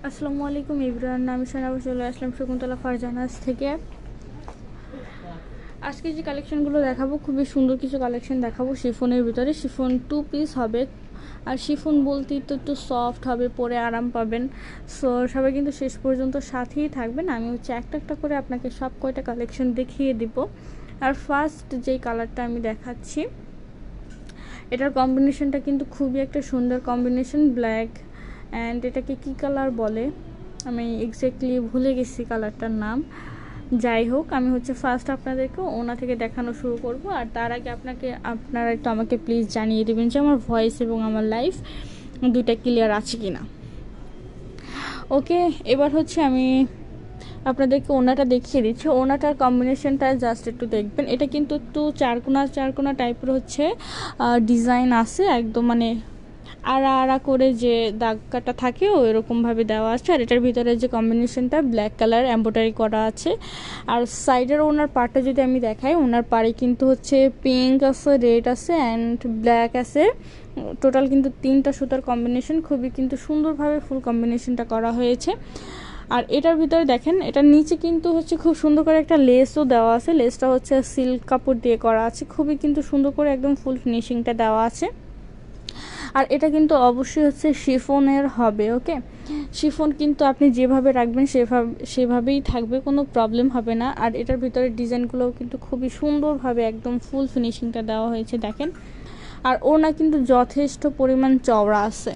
আসসালামু আলাইকুম এভরিওয়ান, আমি সোনাবু চলে আসলাম শকুন্তলা ফারজানাস থেকে। আজকে যে কালেকশনগুলো দেখাবো খুবই সুন্দর কিছু কালেকশন দেখাবো শিফনের ভিতরে। শিফন 2 পিস হবে, আর শিফন বলতেই তো একটু সফট হবে, পরে আরাম পাবেন। সো সবাই কিন্তু শেষ পর্যন্ত সাথেই থাকবেন। আমি একটা একটা করে আপনাকে সব কয়টা কালেকশন দেখিয়ে দিব। আর ফার্স্ট যেই কালারটা আমি দেখাচ্ছি, এটার কম্বিনেশনটা কিন্তু খুবই একটা সুন্দর কম্বিনেশন, ব্ল্যাক অ্যান্ড এটাকে কি কালার বলে আমি এক্স্যাক্টলি ভুলে গেছি কালারটার নাম। যাই হোক, আমি ফার্স্ট আপনাদেরকে ওনা থেকে দেখানো শুরু করব। আর তার আগে আপনারা একটু আমাকে প্লিজ জানিয়ে দেবেন যে আমার ভয়েস এবং আমার লাইফ দুইটা ক্লিয়ার আছে কি না। ওকে, এবার আমি আপনাদেরকে ওনাটা দেখিয়ে দিচ্ছি। ওনাটার কম্বিনেশনটা জাস্ট একটু দেখবেন। এটা কিন্তু একটু চারকোনা টাইপের ডিজাইন আছে, একদম আড়া আড়া করে যে দাগ কাটা থাকে ওইরকমভাবে দেওয়া আছে। আর এটার ভিতরে যে কম্বিনেশনটা ব্ল্যাক কালার এমব্রয়ডারি করা আছে। আর সাইডের ওনার পার্টটা যদি আমি দেখাই, ওনার পাড়ে কিন্তু পিঙ্ক আছে, রেড আছে অ্যান্ড ব্ল্যাক আছে। টোটাল কিন্তু 3টা সুতার কম্বিনেশন, খুবই কিন্তু সুন্দরভাবে ফুল কম্বিনেশনটা করা হয়েছে। আর এটার ভিতরে দেখেন, এটার নিচে কিন্তু খুব সুন্দর করে একটা লেসও দেওয়া আছে। লেসটা সিল্ক কাপড় দিয়ে করা আছে, খুবই কিন্তু সুন্দর করে একদম ফুল ফিনিশিংটা দেওয়া আছে। আর এটা কিন্তু অবশ্যই শিফনের হবে। ওকে, শিফন কিন্তু আপনি যেভাবে রাখবেন সেভাবেই থাকবে, কোনো প্রবলেম হবে না। আর এটার ভিতরে ডিজাইনগুলোও কিন্তু খুবই সুন্দরভাবে একদম ফুল ফিনিশিংটা দেওয়া হয়েছে দেখেন। আর ওড়না কিন্তু যথেষ্ট পরিমাণ চওড়া আছে,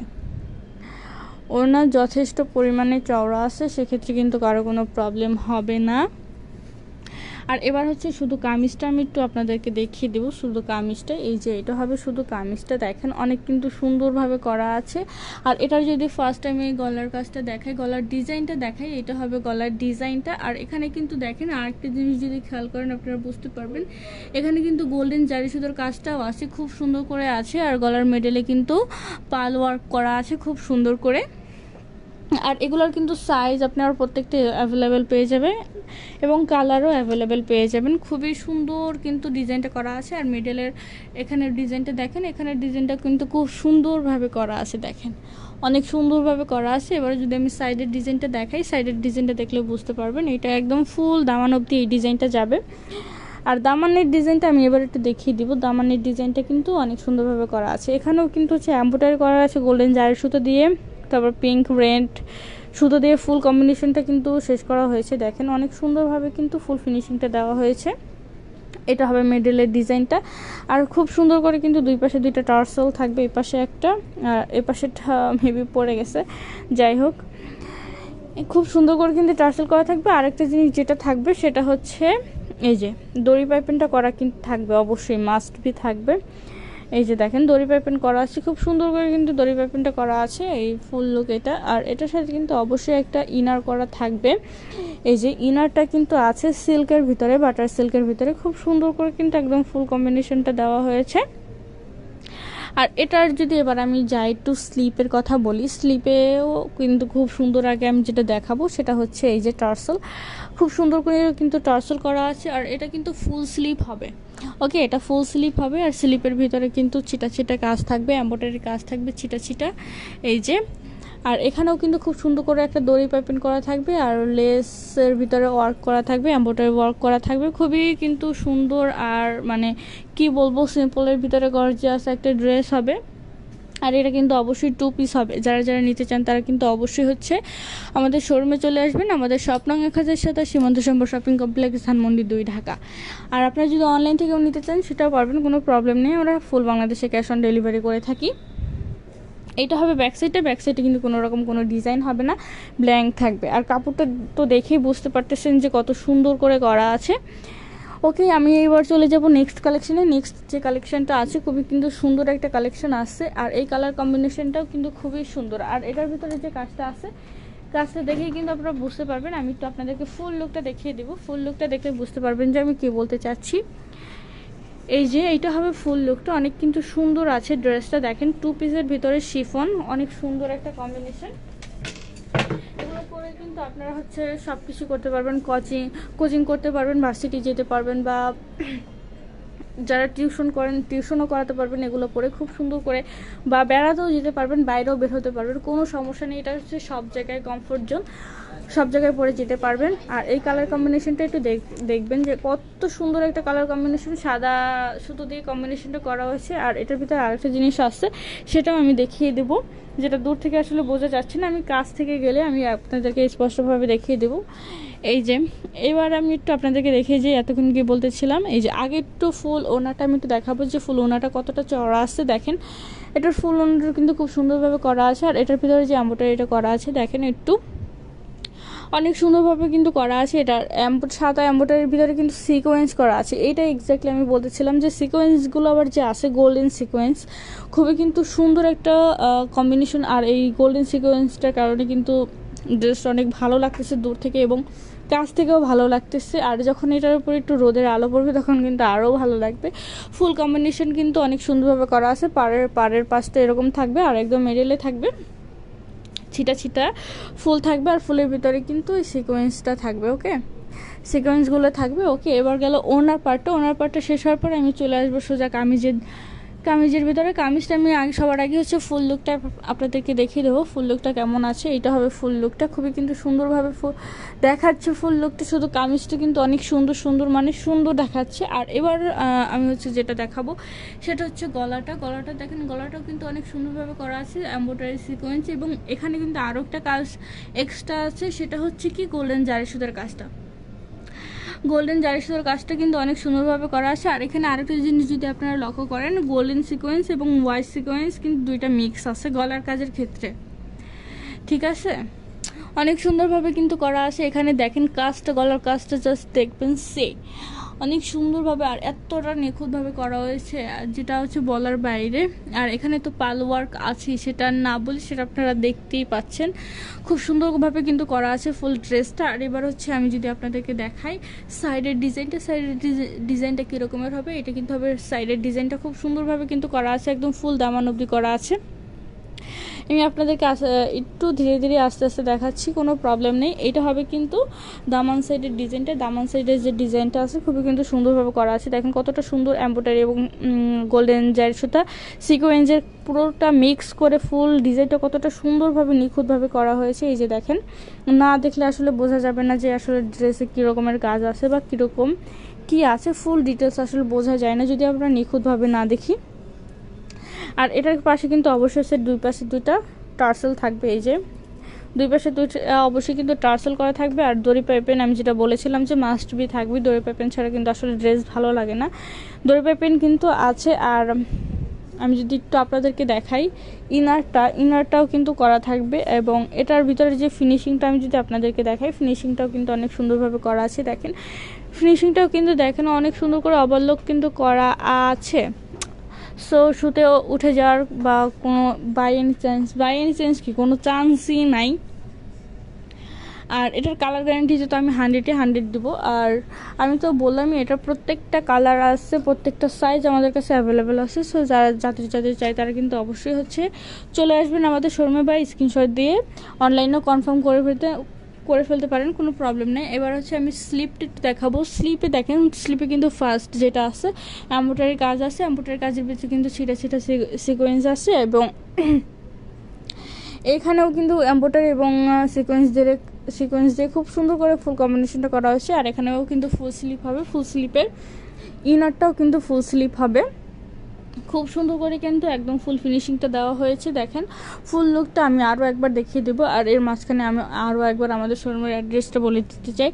ওড়না যথেষ্ট পরিমাণে চওড়া আছে, সেক্ষেত্রে কিন্তু কারো কোনো প্রবলেম হবে না। আর এবার শুধু কামিজটা আমি একটু আপনাদেরকে দেখিয়ে দেবো। শুধু কামিজটা, এই যে এটা হবে শুধু কামিজটা, দেখেন অনেক কিন্তু সুন্দরভাবে করা আছে। আর এটার যদি ফার্স্ট আমি গলার কাজটা দেখাই, গলার ডিজাইনটা দেখাই, এটা হবে গলার ডিজাইনটা। আর এখানে কিন্তু দেখেন আরেকটা জিনিস যদি খেয়াল করেন আপনারা বুঝতে পারবেন, এখানে কিন্তু গোল্ডেন জারি সুতোর কাজটাও আছে, খুব সুন্দর করে আছে। আর গলার মেডেলে কিন্তু পাল ওয়ার্ক করা আছে খুব সুন্দর করে। আর এগুলোর কিন্তু সাইজ আপনারা প্রত্যেকটা অ্যাভেলেবেল পেয়ে যাবে এবং কালারও অ্যাভেলেবেল পেয়ে যাবেন। খুবই সুন্দর কিন্তু ডিজাইনটা করা আছে। আর মিডলের এখানের ডিজাইনটা দেখেন, এখানের ডিজাইনটা কিন্তু খুব সুন্দরভাবে করা আছে দেখেন, অনেক সুন্দরভাবে করা আছে। এবারে যদি আমি সাইডের ডিজাইনটা দেখাই, সাইডের ডিজাইনটা দেখলে বুঝতে পারবেন এটা একদম ফুল দামান অবধি এই ডিজাইনটা যাবে। আর দামানের ডিজাইনটা আমি এবার একটু দেখিয়ে দিব। দামানের ডিজাইনটা কিন্তু অনেক সুন্দরভাবে করা আছে। এখানেও কিন্তু এমব্রয়ডারি করা আছে গোল্ডেন জারি সুতো দিয়ে, তারপর পিঙ্ক রেড সুতো দিয়ে ফুল কম্বিনেশনটা কিন্তু শেষ করা হয়েছে দেখেন, অনেক সুন্দরভাবে কিন্তু ফুল ফিনিশিংটা দেওয়া হয়েছে। এটা হবে মিডলের ডিজাইনটা। আর খুব সুন্দর করে কিন্তু দুই পাশে দুইটা টার্সেল থাকবে, এই পাশে একটা আর এই পাশেটা মেবি পড়ে গেছে, যাই হোক খুব সুন্দর করে কিন্তু টার্সেল করা থাকবে। আরেকটা জিনিস যেটা থাকবে সেটা এই যে দড়ি পাইপিংটা করা কিন্তু থাকবে, অবশ্যই মাস্ট বি থাকবে। এই যে দেখেন দড়ি পাইপিং করা আছে, খুব সুন্দর করে কিন্তু দড়ি পাইপিংটা করা আছে, এই ফুল লুক এটা। আর এটার সাথে কিন্তু অবশ্যই একটা ইনার করা থাকবে। এই যে ইনারটা কিন্তু আছে সিল্কের ভিতরে, বাটার সিল্কের ভিতরে, খুব সুন্দর করে কিন্তু একদম ফুল কম্বিনেশনটা দেওয়া হয়েছে। আর এটার যদি এবার আমি যাই একটু স্লিপের কথা বলি, স্লিপেও কিন্তু খুব সুন্দর, আগে আমি যেটা দেখাবো সেটা এই যে টার্সেল, খুব সুন্দর করে কিন্তু টার্সেল করা আছে। আর এটা কিন্তু ফুল স্লিপ হবে। ওকে, এটা ফুল স্লিপ হবে। আর স্লিপের ভিতরে কিন্তু ছিটা ছিটা কাজ থাকবে, এমব্রয়ডারি কাজ থাকবে ছিটা ছিটা, এই যে। আর এখানেও কিন্তু খুব সুন্দর করে একটা দড়ি পাইপিং করা থাকবে, আর লেসের ভিতরে ওয়ার্ক করা থাকবে, এমব্রয়ডারি ওয়ার্ক করা থাকবে, খুবই কিন্তু সুন্দর। আর কি বলবো, সিম্পলের ভিতরে গর্জিয়াস একটা ড্রেস হবে। আর এটা কিন্তু অবশ্যই 2 পিস হবে। যারা যারা নিতে চান তারা কিন্তু অবশ্যই আমাদের শোরুমে চলে আসবেন। আমাদের শপ নং 1007 সীমান্ত সম্বর শপিং কমপ্লেক্স, ধানমন্ডি 2, ঢাকা। আর আপনারা যদি অনলাইন থেকেও নিতে চান সেটাও পারবেন, কোনো প্রবলেম নেই। আমরা ফুল বাংলাদেশে ক্যাশ অন ডেলিভারি করে থাকি। এটা হবে ব্যাক সাইডে কিন্তু কোনো রকম কোনো ডিজাইন হবে না, ব্ল্যাঙ্ক থাকবে। আর কাপড়টা তো দেখেই বুঝতে পারতেছেন যে কত সুন্দর করে করা আছে। ওকে, আমি এবার চলে যাব নেক্সট কালেকশনে। নেক্সট যে কালেকশনটা আছে খুবই কিন্তু সুন্দর একটা কালেকশন আছে। আর এই কালার কম্বিনেশনটাও কিন্তু খুবই সুন্দর। আর এটার ভিতরে যে কাজটা আছে, কাজটা দেখেই কিন্তু আপনারা বুঝতে পারবেন। আমি একটু আপনাদেরকে ফুল লুকটা দেখিয়ে দেবো। ফুল লুকটা দেখলে বুঝতে পারবেন যে আমি কি বলতে চাচ্ছি। এই যে এইটা হবে ফুল লুকটা, অনেক কিন্তু সুন্দর আছে ড্রেসটা দেখেন। 2 পিসের ভিতরে শিফন, অনেক সুন্দর একটা কম্বিনেশন। এগুলো পরে কিন্তু আপনারা সব কিছু করতে পারবেন, কোচিং করতে পারবেন, ভার্সিটি যেতে পারবেন, বা যারা টিউশন করেন টিউশনও করাতে পারবেন এগুলো পরে, খুব সুন্দর করে, বা বেড়াতেও যেতে পারবেন, বাইরেও বের হতে পারবেন, কোনো সমস্যা নেই। এটা হচ্ছে সব জায়গায় কমফোর্ট জোন, সব জায়গায় পরে যেতে পারবেন। আর এই কালার কম্বিনেশনটা একটু দেখবেন যে কত সুন্দর একটা কালার কম্বিনেশন, সাদা সুতো দিয়ে কম্বিনেশনটা করা হয়েছে। আর এটার ভিতরে আরেকটা জিনিস আছে, সেটাও আমি দেখিয়ে দেবো, যেটা দূর থেকে আসলে বোঝা যাচ্ছে না, আমি কাছ থেকে গেলে আমি আপনাদেরকে স্পষ্টভাবে দেখিয়ে দেবো। এই যে এবার আমি একটু আপনাদেরকে দেখিয়ে যে এতক্ষণ কি বলতেছিলাম, এই যে আগে একটু ফুল ওনাটা আমি একটু দেখাবো যে ফুল ওনাটা কতটা চড়া আছে। দেখেন এটার ফুল ওনাটা কিন্তু খুব সুন্দরভাবে করা আছে। আর এটার ভিতরে যে এমব্রয়ডারিটা করা আছে দেখেন একটু অনেক সুন্দরভাবে কিন্তু করা আছে। এটার সাদা এমব্রয়ডারির ভিতরে কিন্তু সিকোয়েন্স করা আছে। এইটা এক্স্যাক্টলি আমি বলতেছিলাম যে সিকোয়েন্সগুলো আবার যে আছে গোল্ডেন সিকোয়েন্স, খুবই কিন্তু সুন্দর একটা কম্বিনেশন। আর এই গোল্ডেন সিকোয়েন্সটার কারণে কিন্তু ড্রেসটা অনেক ভালো লাগতেছে দূর থেকে এবং কাছ থেকেও ভালো লাগতেছে। আর যখন এটার উপর একটু রোদের আলো পড়বে তখন কিন্তু আরও ভালো লাগবে। ফুল কম্বিনেশন কিন্তু অনেক সুন্দরভাবে করা আছে। পাড়ের পাশটা এরকম থাকবে আর একদম মেডেলে থাকবে, ছিটা ছিটা ফুল থাকবে। আর ফুলের ভিতরে কিন্তু এই সিকোয়েন্সটা থাকবে, ওকে, সিকোয়েন্সগুলো থাকবে। ওকে, এবার গেল ওনার পার্টটা শেষ হওয়ার পরে আমি চলে আসবো সোজা কামিজের ভিতরে। কামিজটা আমি সবার আগে হচ্ছে ফুল লুকটা আপনাদেরকে দেখিয়ে দেবো, ফুল লুকটা কেমন আছে। এটা হবে ফুল লুকটা, খুবই কিন্তু সুন্দরভাবে দেখাচ্ছে ফুল লুকটা। শুধু কামিজটা কিন্তু অনেক সুন্দর মানে সুন্দর দেখাচ্ছে। আর এবার আমি হচ্ছে যেটা দেখাবো সেটা হচ্ছে গলাটা দেখেন, গলাটাও কিন্তু অনেক সুন্দরভাবে করা আছে এমব্রয়ডারি সিকোয়েন্স। এবং এখানে কিন্তু আরও একটা কাজ এক্সট্রা আছে, সেটা হচ্ছে কি গোল্ডেন জারি সুতার কাজটা। গোল্ডেন জারি সুতার কাজটা কিন্তু অনেক সুন্দরভাবে করা আছে। আর এখানে আরেকটা জিনিস যদি আপনারা লক্ষ্য করেন, গোল্ডেন সিকোয়েন্স এবং হোয়াইট সিকোয়েন্স কিন্তু দুইটা মিক্স আছে গলার কাজের ক্ষেত্রে, ঠিক আছে, অনেক সুন্দরভাবে কিন্তু করা আছে। এখানে দেখেন কাজটা, গলার কাজটা জাস্ট দেখবেন অনেক সুন্দরভাবে আর এতটা নিখুঁতভাবে করা হয়েছে যেটা হচ্ছে বলার বাইরে। আর এখানে তো পাল ওয়ার্ক আছে, সেটা না বলি, সেটা আপনারা দেখতেই পাচ্ছেন, খুব সুন্দরভাবে কিন্তু করা আছে ফুল ড্রেসটা। আর এবার হচ্ছে আমি যদি আপনাদেরকে দেখাই সাইডের ডিজাইনটা কীরকমের হবে, এটা কিন্তু হবে সাইডের ডিজাইনটা খুব সুন্দরভাবে কিন্তু করা আছে, একদম ফুল দামান অবধি করা আছে। আমি আপনাদেরকে একটু ধীরে ধীরে আস্তে আস্তে দেখাচ্ছি, কোনো প্রবলেম নেই। এটা হবে কিন্তু দামান সাইডের ডিজাইনটা, দামান সাইডের যে ডিজাইনটা আছে খুবই কিন্তু সুন্দরভাবে করা আছে। দেখেন কতটা সুন্দর এমব্রয়ডারি এবং গোল্ডেন জারি সুতা সিকোয়েন্সের পুরোটা মিক্স করে ফুল ডিজাইনটা কতটা সুন্দরভাবে নিখুঁতভাবে করা হয়েছে। এই যে দেখেন, না দেখলে আসলে বোঝা যাবে না যে আসলে ড্রেসে কী রকমের কাজ আছে বা কীরকম কী আছে, ফুল ডিটেলস আসলে বোঝা যায় না যদি আমরা নিখুঁতভাবে না দেখি। আর এটার পাশে কিন্তু অবশ্যই দুই পাশে দুইটা টার্সেল থাকবে, এই যে দুই পাশে দুইটা অবশ্যই কিন্তু টার্সেল করা থাকবে। আর দড়ি পাইপেন আমি যেটা বলেছিলাম যে মাস্ট বি থাকবে, দড়ি পাইপেন ছাড়া কিন্তু আসলে ড্রেস ভালো লাগে না, দড়ি পাইপেন কিন্তু আছে। আর আমি যদি একটু আপনাদেরকে দেখাই ইনারটাও কিন্তু করা থাকবে। এবং এটার ভিতরে যে ফিনিশিংটা আমি যদি আপনাদেরকে দেখাই, ফিনিশিংটাও কিন্তু অনেক সুন্দরভাবে করা আছে। দেখেন ফিনিশিংটাও কিন্তু দেখেন অনেক সুন্দর করে ওভারলক কিন্তু করা আছে। সো শুতে উঠে যাওয়ার বা কোনো বাই এনি চান্স কি কোনো চান্সই নাই। আর এটার কালার গ্যারান্টি যেহেতু আমি 100 দেবো। আর আমি তো বললামই এটা প্রত্যেকটা কালার আছে, প্রত্যেকটা সাইজ আমাদের কাছে অ্যাভেলেবেল আছে। সো যাদের চাই তারা কিন্তু অবশ্যই হচ্ছে চলে আসবেন আমাদের শোরুমে বা স্ক্রিনশট দিয়ে অনলাইনেও কনফার্ম করে ফেলতে পারেন, কোনো প্রবলেম নেই। এবার হচ্ছে আমি স্লিপটা একটু দেখাবো। স্লিপে দেখেন, স্লিপে কিন্তু ফার্স্ট যেটা আছে এমব্রয়ডারি কাজ আছে, এমব্রয়ডারি কাজের ভিতরে কিন্তু ছিটা সিকোয়েন্স আছে। এবং এখানেও কিন্তু এমব্রয়ডারি এবং সিকোয়েন্স দিয়ে খুব সুন্দর করে ফুল কম্বিনেশনটা করা হয়েছে। আর এখানেও কিন্তু ফুল স্লিপ হবে, ফুল স্লিপের ইনারটাও কিন্তু ফুল স্লিপ হবে, খুব সুন্দর করে কিন্তু একদম ফুল ফিনিশিংটা দেওয়া হয়েছে। দেখেন ফুল লুকটা আমি আরও একবার দেখিয়ে দেবো। আর এর মাঝখানে আমি আরও একবার আমাদের শোরুমের অ্যাড্রেসটা বলে দিতে চাই।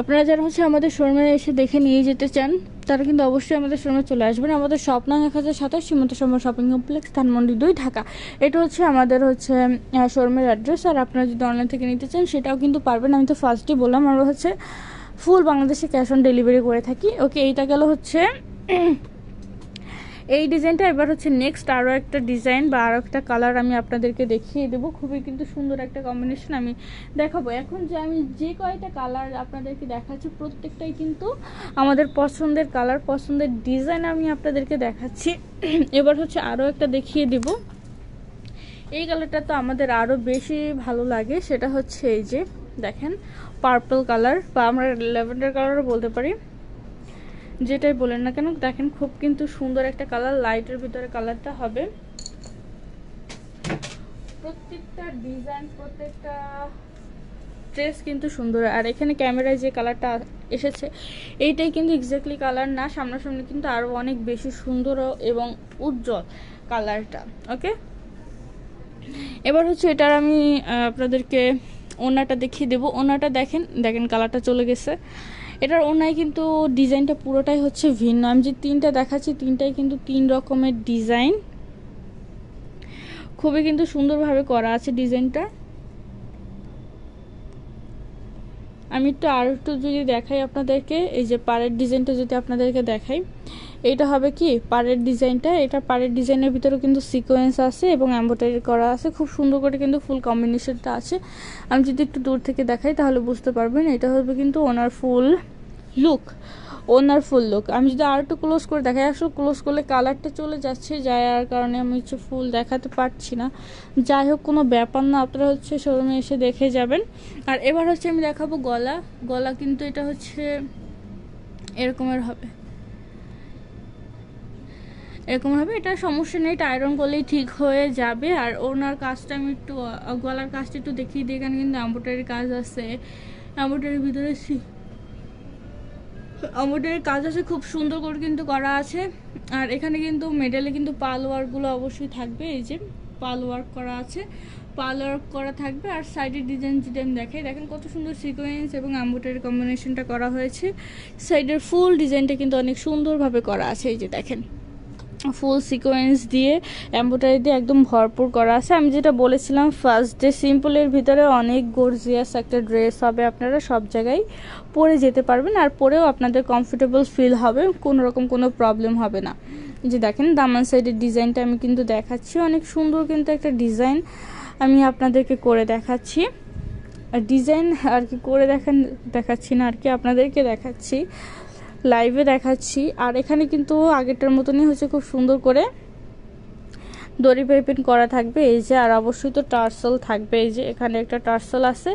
আপনারা যারা হচ্ছে আমাদের শোরুমে এসে দেখে নিয়ে যেতে চান তারা কিন্তু অবশ্যই আমাদের শোরুমে চলে আসবেন। আমাদের শপ নং 1027 সীমান্ত সময় শপিং কমপ্লেক্স, ধানমন্ডি 2, ঢাকা। এটা হচ্ছে আমাদের শোরুমের অ্যাড্রেস। আর আপনারা যদি অনলাইন থেকে নিতে চান সেটাও কিন্তু পারবেন। আমি তো ফার্স্টই বললাম আমরা হচ্ছে ফুল বাংলাদেশে ক্যাশ অন ডেলিভারি করে থাকি। ওকে, এইটা গেল হচ্ছে এই ডিজাইনটা। এবার হচ্ছে নেক্সট আরও একটা ডিজাইন বা আরও একটা কালার আমি আপনাদেরকে দেখিয়ে দেবো, খুবই কিন্তু সুন্দর একটা কম্বিনেশন আমি দেখাবো। এখন যে আমি যে কয়টা কালার আপনাদেরকে দেখাচ্ছি প্রত্যেকটাই কিন্তু আমাদের পছন্দের কালার, পছন্দের ডিজাইন আমি আপনাদেরকে দেখাচ্ছি। এবার হচ্ছে আরও একটা দেখিয়ে দেব। এই কালারটা তো আমাদের আরও বেশি ভালো লাগে, সেটা হচ্ছে এই যে দেখেন পার্পল কালার বা আমরা ল্যাভেন্ডার কালারও বলতে পারি। যেটাই বলেন না কেন। দেখেন খুব কিন্তু সুন্দর একটা কালার, লাইটের ভিতরে কালারটা হবে। প্রত্যেকটা ডিজাইন, প্রত্যেকটা ড্রেস কিন্তু সুন্দর। আর এখানে ক্যামেরায় যে কালারটা এসেছে এইটাই কিন্তু এক্স্যাক্টলি কালার না, সামনাসামনি কিন্তু আরও অনেক বেশি সুন্দর এবং উজ্জ্বল কালারটা। ওকে, এবার হচ্ছে এটার আমি আপনাদেরকে ওড়নাটা দেখিয়ে দেবো। ওড়নাটা দেখেন, দেখেন কালারটা চলে গেছে। এটার ওড়নায় কিন্তু ডিজাইনটা পুরোটাই হচ্ছে ভিন্ন। আমি যে তিনটা দেখাচ্ছি তিনটাই কিন্তু 3 রকমের ডিজাইন, খুবই কিন্তু সুন্দরভাবে করা আছে ডিজাইনটা। আমি আর একটু যদি দেখাই আপনাদেরকে, এই যে পাড়ের ডিজাইনটা যদি আপনাদেরকে দেখাই, এইটা হবে কি পাড়ের ডিজাইনটা। এটা পাড়ের ডিজাইনের ভিতরেও কিন্তু সিকোয়েন্স আছে এবং এমব্রয়ডারি করা আছে, খুব সুন্দর করে কিন্তু ফুল কম্বিনেশনটা আছে। আমি যদি একটু দূর থেকে দেখাই তাহলে বুঝতে পারবেন। এটা হবে কিন্তু ওনার ফুল লুক, ওনার ফুল লুক। আমি যদি আর একটু ক্লোজ করে দেখাই, আসলে ক্লোজ করলে কালারটা চলে যাচ্ছে, যার কারণে আমি হচ্ছে ফুল দেখাতে পারছি না। যাই হোক, কোনো ব্যাপার না, আপনারা হচ্ছে শোরুমে এসে দেখে যাবেন। আর এবার হচ্ছে আমি দেখাবো গলা। গলা কিন্তু এটা হচ্ছে এরকমের হবে, এরকম হবে। এটা সমস্যা নেই, এটা আয়রন করলেই ঠিক হয়ে যাবে। আর ওনার কাজটা আমি একটু, গলার কাজটা একটু দেখিয়ে দিই। এখানে কিন্তু এমব্রয়ডারির কাজ আছে, এমব্রয়ডারির ভিতরে এমব্রয়ডারির কাজ আছে, খুব সুন্দর করে কিন্তু করা আছে। আর এখানে কিন্তু মেডেলে কিন্তু পাল ওয়ার্কগুলো অবশ্যই থাকবে, এই যে পাল ওয়ার্ক করা আছে, পাল ওয়ার্ক করা থাকবে। আর সাইডের ডিজাইন যদি আমি দেখাই, দেখেন কত সুন্দর সিকোয়েন্স এবং এমব্রয়ডারি কম্বিনেশনটা করা হয়েছে। সাইডের ফুল ডিজাইনটা কিন্তু অনেক সুন্দরভাবে করা আছে, এই যে দেখেন ফুল সিকোয়েন্স দিয়ে এমব্রয়ডারি দিয়ে একদম ভরপুর করা আছে। আমি যেটা বলেছিলাম ফার্স্ট ডে, সিম্পলের ভিতরে অনেক গর্জিয়াস একটা ড্রেস হবে, আপনারা সব জায়গায় পরে যেতে পারবেন। আর পরেও আপনাদের কমফোর্টেবল ফিল হবে, কোনো রকম কোনো প্রবলেম হবে না। যে দেখেন দামান সাইডের ডিজাইনটা আমি কিন্তু দেখাচ্ছি, অনেক সুন্দর কিন্তু একটা ডিজাইন আমি আপনাদেরকে করে দেখাচ্ছি। আর ডিজাইন আর কি করে দেখাচ্ছি না আর কি, আপনাদেরকে দেখাচ্ছি, লাইভে দেখাচ্ছি। আর এখানে কিন্তু আগেরটার মতনই হচ্ছে, খুব সুন্দর করে দড়ি পাইপিং করা থাকবে, এই যে। আর অবশ্যই তো টার্সেল থাকবে, এই যে এখানে একটা টার্সেল আছে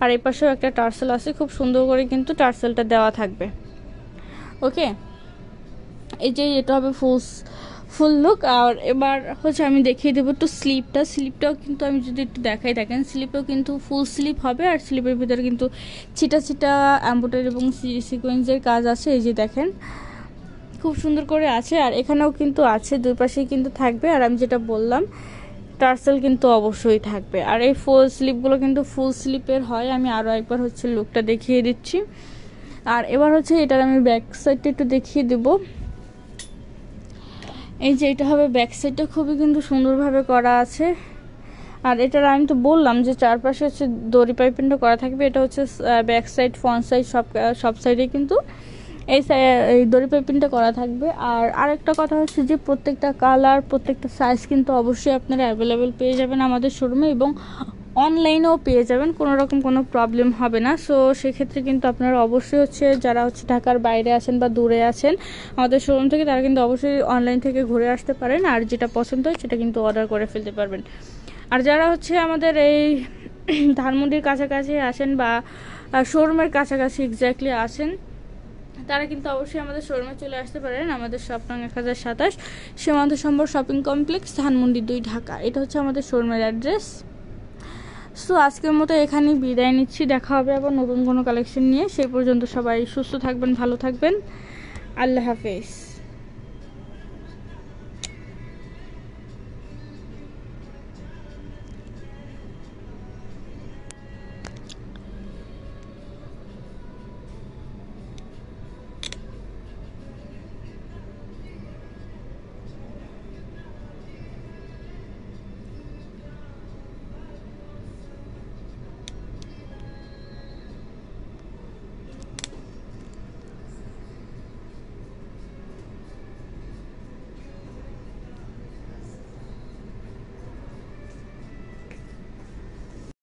আর এই পাশেও একটা টার্সেল আছে, খুব সুন্দর করে কিন্তু টার্সেলটা দেওয়া থাকবে। ওকে, এই যে এটা হবে ফুল লুক। আর এবার হচ্ছে আমি দেখিয়ে দেবো একটু স্লিপটাও কিন্তু আমি যদি একটু দেখাই, দেখেন স্লিপেও কিন্তু ফুল স্লিপ হবে। আর স্লিপের ভিতরে কিন্তু ছিটা ছিটা এমব্রয়ডারি এবং সিকোয়েন্সের কাজ আছে, এই যে দেখেন খুব সুন্দর করে আছে। আর এখানেও কিন্তু আছে, দুই পাশেই কিন্তু থাকবে। আর আমি যেটা বললাম টার্সেল কিন্তু অবশ্যই থাকবে। আর এই ফুল স্লিপগুলো কিন্তু ফুল স্লিপের হয়। আমি আরও একবার হচ্ছে লুকটা দেখিয়ে দিচ্ছি। আর এবার হচ্ছে এটার আমি ব্যাক সাইডটা একটু দেখিয়ে দেবো। এই যে এটা হবে ব্যাক সাইডটা, খুবই কিন্তু সুন্দরভাবে করা আছে। আর এটার আমি তো বললাম যে চারপাশে হচ্ছে দড়ি পাইপিংটা করা থাকবে। এটা হচ্ছে ব্যাক সাইড, ফ্রন্ট সাইড সব সাইডে কিন্তু এই দড়ি পাইপিংটা করা থাকবে। আর আরেকটা কথা হচ্ছে যে প্রত্যেকটা কালার, প্রত্যেকটা সাইজ কিন্তু অবশ্যই আপনারা অ্যাভেলেবেল পেয়ে যাবেন আমাদের শোরুমে, এবং অনলাইনেও পেয়ে যাবেন, কোনো রকম কোনো প্রবলেম হবে না। সো সেক্ষেত্রে কিন্তু আপনারা অবশ্যই হচ্ছে যারা হচ্ছে ঢাকার বাইরে আছেন বা দূরে আছেন আমাদের শোরুম থেকে, তারা কিন্তু অবশ্যই অনলাইন থেকে ঘুরে আসতে পারেন। আর যেটা পছন্দ হয় সেটা কিন্তু অর্ডার করে ফেলতে পারবেন। আর যারা হচ্ছে আমাদের এই ধানমন্ডির কাছাকাছি আছেন বা শোরুমের কাছাকাছি এক্স্যাক্টলি আছেন, তারা কিন্তু অবশ্যই আমাদের শোরুমে চলে আসতে পারেন। আমাদের শপ নং 1027 সীমান্ত সম্বর শপিং কমপ্লেক্স, ধানমন্ডি 2, ঢাকা। এটা হচ্ছে আমাদের শোরুমের অ্যাড্রেস। সো আজকের মতো এখানেই বিদায় নিচ্ছি, দেখা হবে আবার নতুন কোনো কালেকশন নিয়ে। সেই পর্যন্ত সবাই সুস্থ থাকবেন, ভালো থাকবেন, আল্লাহ হাফেজ।